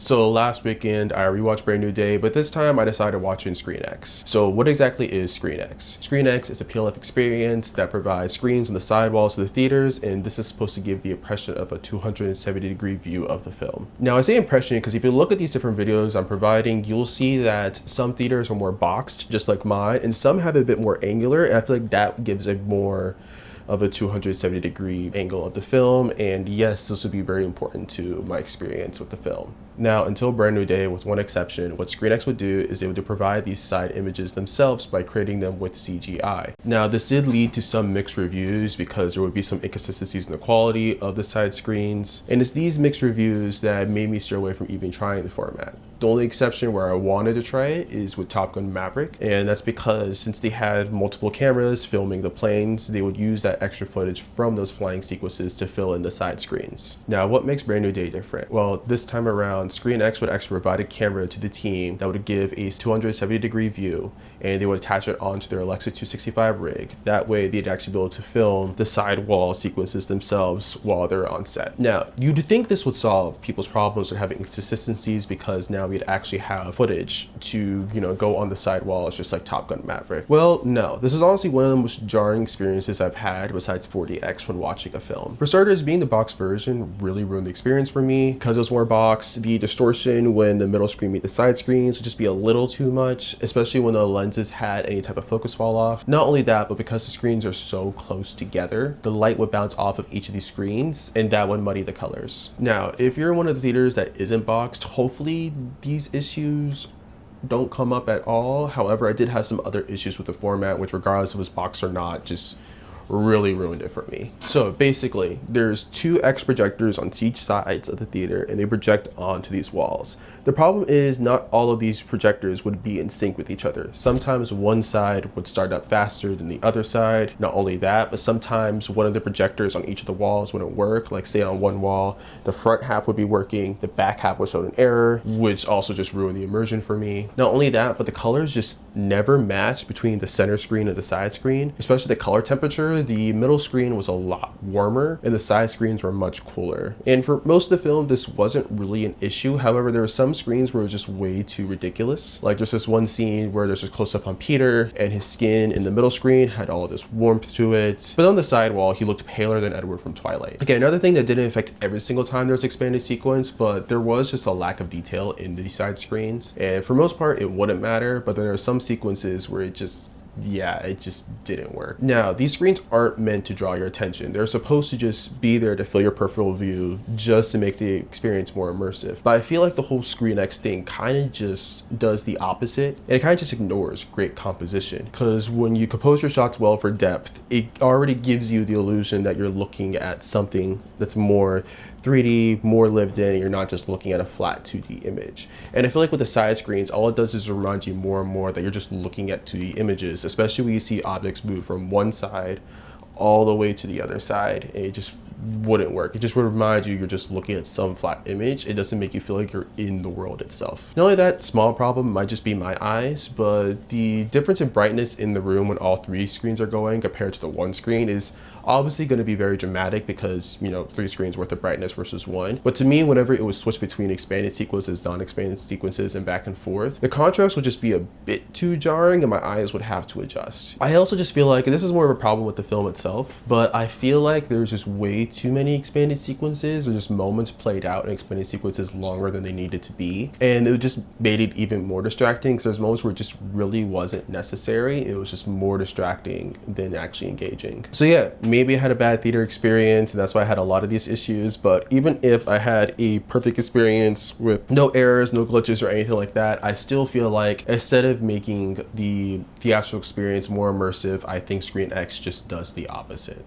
So last weekend I rewatched Brand New Day, but this time I decided watching ScreenX. So what exactly is ScreenX? ScreenX is a PLF experience that provides screens on the sidewalls of the theaters, and this is supposed to give the impression of a 270-degree view of the film. Now I say impression because if you look at these different videos I'm providing, you'll see that some theaters are more boxed, just like mine, and some have a bit more angular, and I feel like that gives a more of a 270-degree angle of the film, and yes, this would be very important to my experience with the film. Now, until Brand New Day, with one exception, what ScreenX would do is they would provide these side images themselves by creating them with CGI. Now, this did lead to some mixed reviews because there would be some inconsistencies in the quality of the side screens, and it's these mixed reviews that made me steer away from even trying the format. The only exception where I wanted to try it is with Top Gun Maverick, and that's because since they had multiple cameras filming the planes, they would use that extra footage from those flying sequences to fill in the side screens. Now, what makes Brand New Day different? Well, this time around, ScreenX would actually provide a camera to the team that would give a 270-degree view, and they would attach it onto their Alexa 265 rig. That way, they'd actually be able to film the side wall sequences themselves while they're on set. Now, you'd think this would solve people's problems with having inconsistencies because now we'd actually have footage to, go on the side walls just like Top Gun Maverick. Well, no. This is honestly one of the most jarring experiences I've had besides 4DX when watching a film. For starters, being the box version really ruined the experience for me because it was more boxed. The distortion when the middle screen meet the side screens would just be a little too much, especially when the lenses had any type of focus fall off. Not only that, but because the screens are so close together, the light would bounce off of each of these screens and that would muddy the colors. Now, if you're in one of the theaters that isn't boxed, hopefully these issues don't come up at all. However, I did have some other issues with the format, which regardless if it's boxed or not, just really ruined it for me. So basically, there's 2 X projectors on each sides of the theater and they project onto these walls. The problem is not all of these projectors would be in sync with each other. Sometimes one side would start up faster than the other side. Not only that, but sometimes one of the projectors on each of the walls wouldn't work. Like say on one wall, the front half would be working, the back half would show an error, which also just ruined the immersion for me. Not only that, but the colors just never matched between the center screen and the side screen, especially the color temperature. The middle screen was a lot warmer and the side screens were much cooler. And for most of the film, this wasn't really an issue. However, there were some screens were just way too ridiculous. Like there's this one scene where there's a close-up on Peter and his skin in the middle screen had all of this warmth to it, but on the side wall he looked paler than Edward from Twilight. Okay, another thing that didn't affect every single time there's expanded sequence, but there was just a lack of detail in the side screens, and for most part it wouldn't matter, but there are some sequences where it just didn't work. Now, these screens aren't meant to draw your attention. They're supposed to just be there to fill your peripheral view just to make the experience more immersive. But I feel like the whole ScreenX thing kind of just does the opposite, and it kind of just ignores great composition. Because when you compose your shots well for depth, it already gives you the illusion that you're looking at something that's more 3D, more lived in, and you're not just looking at a flat 2D image. And I feel like with the side screens, all it does is remind you more and more that you're just looking at 2D images, especially when you see objects move from one side all the way to the other side. It just wouldn't work. It just would remind you you're just looking at some flat image. It doesn't make you feel like you're in the world itself. Not only that, small problem might just be my eyes, but the difference in brightness in the room when all 3 screens are going compared to the one screen is obviously going to be very dramatic because 3 screens worth of brightness versus 1. But to me, whenever it was switched between expanded sequences, non-expanded sequences, and back and forth, the contrast would just be a bit too jarring and my eyes would have to adjust. I also just feel like, and this is more of a problem with the film itself, but I feel like there's just way too many expanded sequences or just moments played out in expanded sequences longer than they needed to be, and it just made it even more distracting because there's moments where it just really wasn't necessary. It was just more distracting than actually engaging. So yeah, maybe I had a bad theater experience and that's why I had a lot of these issues, but even if I had a perfect experience with no errors, no glitches or anything like that, I still feel like instead of making the theatrical experience more immersive, I think ScreenX just does the opposite.